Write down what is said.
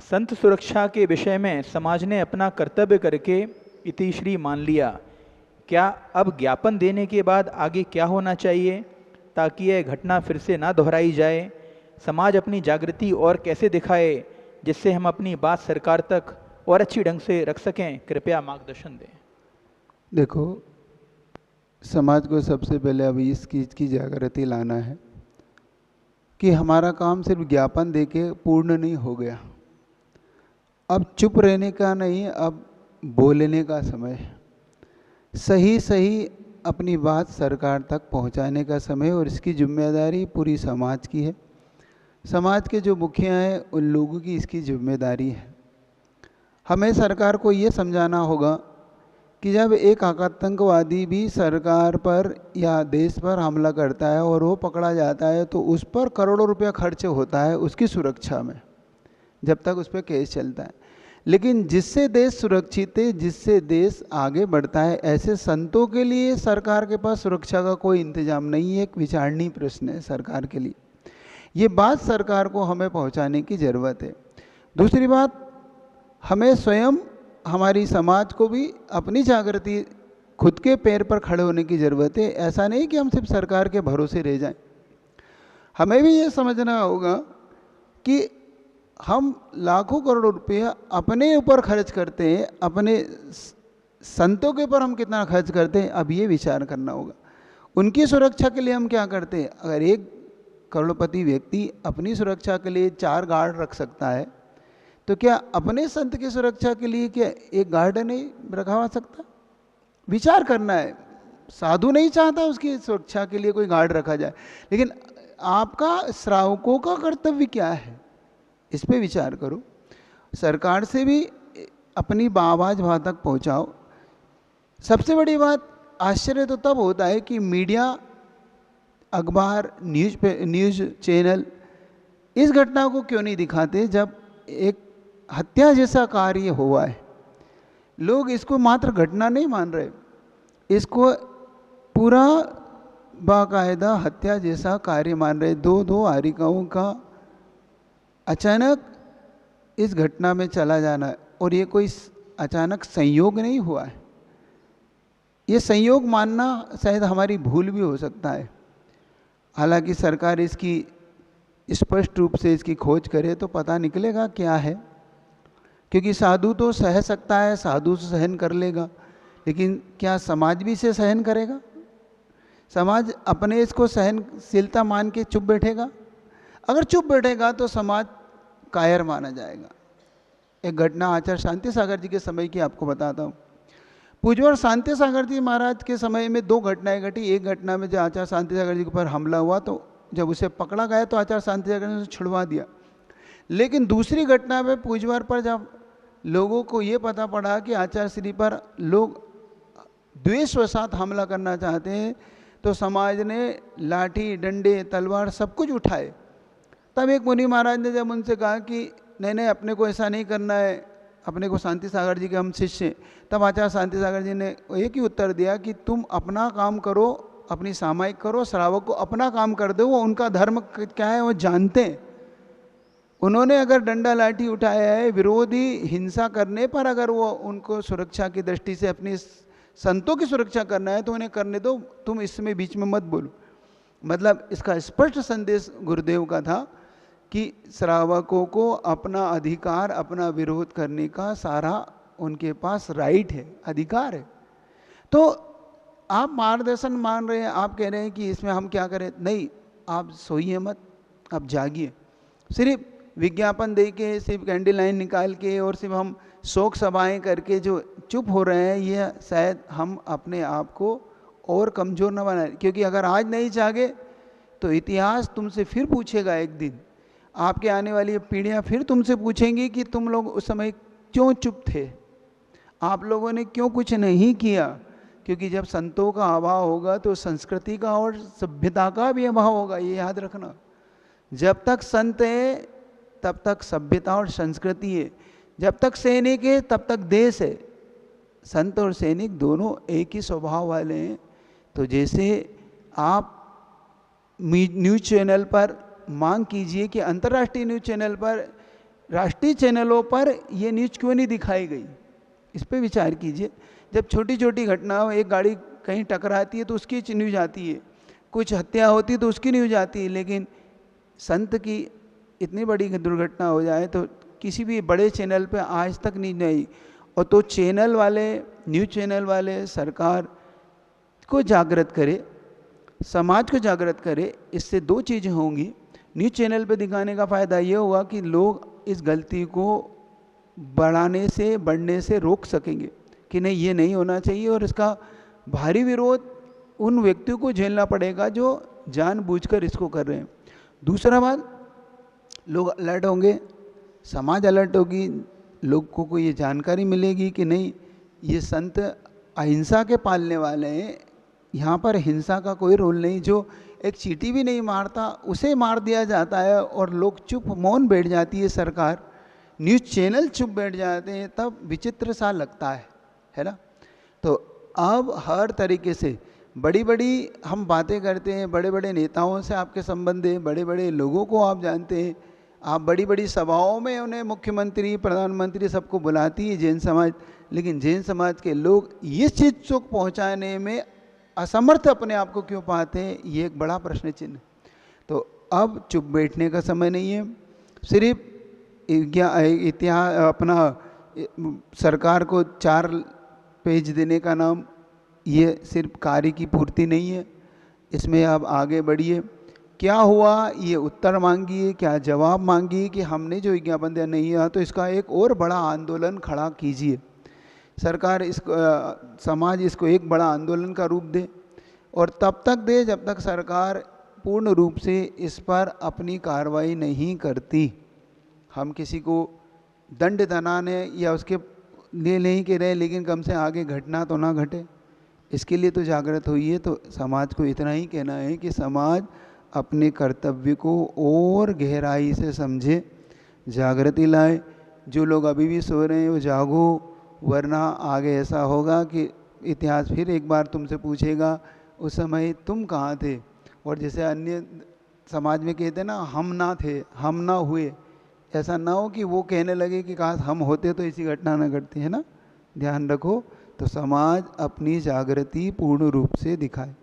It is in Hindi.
संत सुरक्षा के विषय में समाज ने अपना कर्तव्य करके इतिश्री मान लिया। क्या अब ज्ञापन देने के बाद आगे क्या होना चाहिए ताकि यह घटना फिर से ना दोहराई जाए? समाज अपनी जागृति और कैसे दिखाए जिससे हम अपनी बात सरकार तक और अच्छी ढंग से रख सकें? कृपया मार्गदर्शन दें। देखो, समाज को सबसे पहले अब इस चीज़ की जागृति लाना है कि हमारा काम सिर्फ ज्ञापन देके पूर्ण नहीं हो गया। अब चुप रहने का नहीं, अब बोलने का समय है। सही सही अपनी बात सरकार तक पहुंचाने का समय, और इसकी जिम्मेदारी पूरी समाज की है। समाज के जो मुखिया हैं उन लोगों की इसकी जिम्मेदारी है। हमें सरकार को ये समझाना होगा कि जब एक आतंकवादी भी सरकार पर या देश पर हमला करता है और वो पकड़ा जाता है तो उस पर करोड़ों रुपया खर्च होता है उसकी सुरक्षा में, जब तक उस पर केस चलता है। लेकिन जिससे देश सुरक्षित है, जिससे देश आगे बढ़ता है, ऐसे संतों के लिए सरकार के पास सुरक्षा का कोई इंतजाम नहीं है। एक विचारणीय प्रश्न है सरकार के लिए। ये बात सरकार को हमें पहुंचाने की ज़रूरत है। दूसरी बात, हमें स्वयं, हमारी समाज को भी अपनी जागृति, खुद के पैर पर खड़े होने की ज़रूरत है। ऐसा नहीं कि हम सिर्फ सरकार के भरोसे रह जाएं। हमें भी ये समझना होगा कि हम लाखों करोड़ों रुपया अपने ऊपर खर्च करते हैं, अपने संतों के ऊपर हम कितना खर्च करते हैं, अब ये विचार करना होगा। उनकी सुरक्षा के लिए हम क्या करते हैं? अगर एक करोड़पति व्यक्ति अपनी सुरक्षा के लिए 4 गार्ड रख सकता है, तो क्या अपने संत की सुरक्षा के लिए क्या एक गार्ड नहीं रखा सकता? विचार करना है। साधु नहीं चाहता उसकी सुरक्षा के लिए कोई गार्ड रखा जाए, लेकिन आपका श्रावकों का कर्तव्य क्या है, इस पे विचार करो। सरकार से भी अपनी आवाज़ वहाँ तक पहुँचाओ। सबसे बड़ी बात, आश्चर्य तो तब होता है कि मीडिया, अखबार, न्यूज़ चैनल इस घटना को क्यों नहीं दिखाते जब एक हत्या जैसा कार्य हुआ है। लोग इसको मात्र घटना नहीं मान रहे, इसको पूरा बाकायदा हत्या जैसा कार्य मान रहे। दो हारिकाओं का अचानक इस घटना में चला जाना, और ये कोई अचानक संयोग नहीं हुआ है। ये संयोग मानना शायद हमारी भूल भी हो सकता है। हालांकि सरकार इसकी स्पष्ट रूप से इसकी खोज करे तो पता निकलेगा क्या है, क्योंकि साधु तो सह सकता है, साधु तो सहन कर लेगा, लेकिन क्या समाज भी इसे सहन करेगा? समाज अपने इसको सहनशीलता मान के चुप बैठेगा? अगर चुप बैठेगा तो समाज कायर माना जाएगा। एक घटना आचार्य शांति सागर जी के समय की आपको बताता हूँ। पूज्यवर शांति सागर जी महाराज के समय में 2 घटनाएं घटी। एक घटना में जब आचार्य शांति सागर जी के ऊपर हमला हुआ तो जब उसे पकड़ा गया तो आचार्य शांति सागर ने उसे छुड़वा दिया। लेकिन दूसरी घटना में पूज्यवर पर जब लोगों को ये पता पड़ा कि आचार्य श्री पर लोग द्वेषवशात हमला करना चाहते हैं, तो समाज ने लाठी, डंडे, तलवार सब कुछ उठाए। तब एक मुनि महाराज ने जब उनसे कहा कि नहीं, अपने को ऐसा नहीं करना है, अपने को शांति सागर जी के हम शिष्य हैं, तब आचार्य शांति सागर जी ने एक ही उत्तर दिया कि तुम अपना काम करो, अपनी सामायिक करो, श्रावक को अपना काम कर दो, वो उनका धर्म क्या है वो जानते हैं। उन्होंने अगर डंडा लाठी उठाया है विरोधी हिंसा करने पर, अगर वो उनको सुरक्षा की दृष्टि से अपनी संतों की सुरक्षा करना है तो उन्हें करने दो, तुम इसमें बीच में मत बोलो। मतलब इसका स्पष्ट संदेश गुरुदेव का था कि श्रावकों को अपना अधिकार, अपना विरोध करने का सारा उनके पास राइट है, अधिकार है। तो आप मार्गदर्शन मान रहे हैं, आप कह रहे हैं कि इसमें हम क्या करें? नहीं, आप सोइए मत, आप जागिए। सिर्फ विज्ञापन दे के, सिर्फ कैंडल लाइन निकाल के और सिर्फ हम शोक सभाएं करके जो चुप हो रहे हैं, ये शायद हम अपने आप को और कमज़ोर न बनाए। क्योंकि अगर आज नहीं जागे तो इतिहास तुमसे फिर पूछेगा एक दिन। आपके आने वाली पीढ़ियां फिर तुमसे पूछेंगी कि तुम लोग उस समय क्यों चुप थे, आप लोगों ने क्यों कुछ नहीं किया। क्योंकि जब संतों का अभाव होगा तो संस्कृति का और सभ्यता का भी अभाव होगा, ये याद रखना। जब तक संत है तब तक सभ्यता और संस्कृति है, जब तक सैनिक है तब तक देश है। संत और सैनिक दोनों एक ही स्वभाव वाले हैं। तो जैसे आप न्यूज़ चैनल पर मांग कीजिए कि अंतर्राष्ट्रीय न्यूज़ चैनल पर राष्ट्रीय चैनलों पर ये न्यूज़ क्यों नहीं दिखाई गई, इस पे विचार कीजिए। जब छोटी छोटी घटना हो, एक गाड़ी कहीं टकराती है तो उसकी न्यूज़ आती है, कुछ हत्या होती है तो उसकी न्यूज़ आती है, लेकिन संत की इतनी बड़ी दुर्घटना हो जाए तो किसी भी बड़े चैनल पे आज तक न्यूज़ नहीं। और तो चैनल वाले, न्यूज़ चैनल वाले सरकार को जागृत करे, समाज को जागृत करे। इससे दो चीज़ें होंगी। न्यूज़ चैनल पे दिखाने का फ़ायदा ये होगा कि लोग इस गलती को बढ़ने से रोक सकेंगे कि नहीं, ये नहीं होना चाहिए, और इसका भारी विरोध उन व्यक्तियों को झेलना पड़ेगा जो जानबूझकर इसको कर रहे हैं। दूसरा बात, लोग अलर्ट होंगे, समाज अलर्ट होगी, लोगों को ये जानकारी मिलेगी कि नहीं, ये संत अहिंसा के पालने वाले हैं, यहाँ पर हिंसा का कोई रोल नहीं। जो एक चींटी भी नहीं मारता उसे मार दिया जाता है और लोग चुप मौन बैठ जाती है सरकार, न्यूज़ चैनल चुप बैठ जाते हैं, तब विचित्र सा लगता है ना। तो अब हर तरीके से बड़ी बड़ी हम बातें करते हैं, बड़े बड़े नेताओं से आपके संबंध है, बड़े बड़े लोगों को आप जानते हैं, आप बड़ी बड़ी सभाओं में उन्हें मुख्यमंत्री, प्रधानमंत्री सबको बुलाती है जैन समाज, लेकिन जैन समाज के लोग इस चीज़ तक पहुंचाने में असमर्थ अपने आप को क्यों पाते हैं, ये एक बड़ा प्रश्न चिन्ह। तो अब चुप बैठने का समय नहीं है। सिर्फ इतिहास अपना सरकार को 4 पेज देने का नाम ये सिर्फ कार्य की पूर्ति नहीं है, इसमें आप आगे बढ़िए। क्या हुआ ये उत्तर मांगिए, क्या जवाब मांगिए कि हमने जो विज्ञापन दिया नहीं है, तो इसका एक और बड़ा आंदोलन खड़ा कीजिए। सरकार इसको, समाज इसको एक बड़ा आंदोलन का रूप दे, और तब तक दे जब तक सरकार पूर्ण रूप से इस पर अपनी कार्रवाई नहीं करती। हम किसी को दंड दनाने या उसके लिए नहीं कह रहे, लेकिन कम से आगे घटना तो ना घटे, इसके लिए तो जागृत हुई है। तो समाज को इतना ही कहना है कि समाज अपने कर्तव्य को और गहराई से समझे, जागृति लाए। जो लोग अभी भी सो रहे हैं वो जागो, वरना आगे ऐसा होगा कि इतिहास फिर एक बार तुमसे पूछेगा उस समय तुम कहाँ थे। और जैसे अन्य समाज में कहते हैं ना, हम ना थे, हम ना हुए, ऐसा ना हो कि वो कहने लगे कि काश हम होते तो ऐसी घटना ना घटती, है ना। ध्यान रखो। तो समाज अपनी जागृति पूर्ण रूप से दिखाए।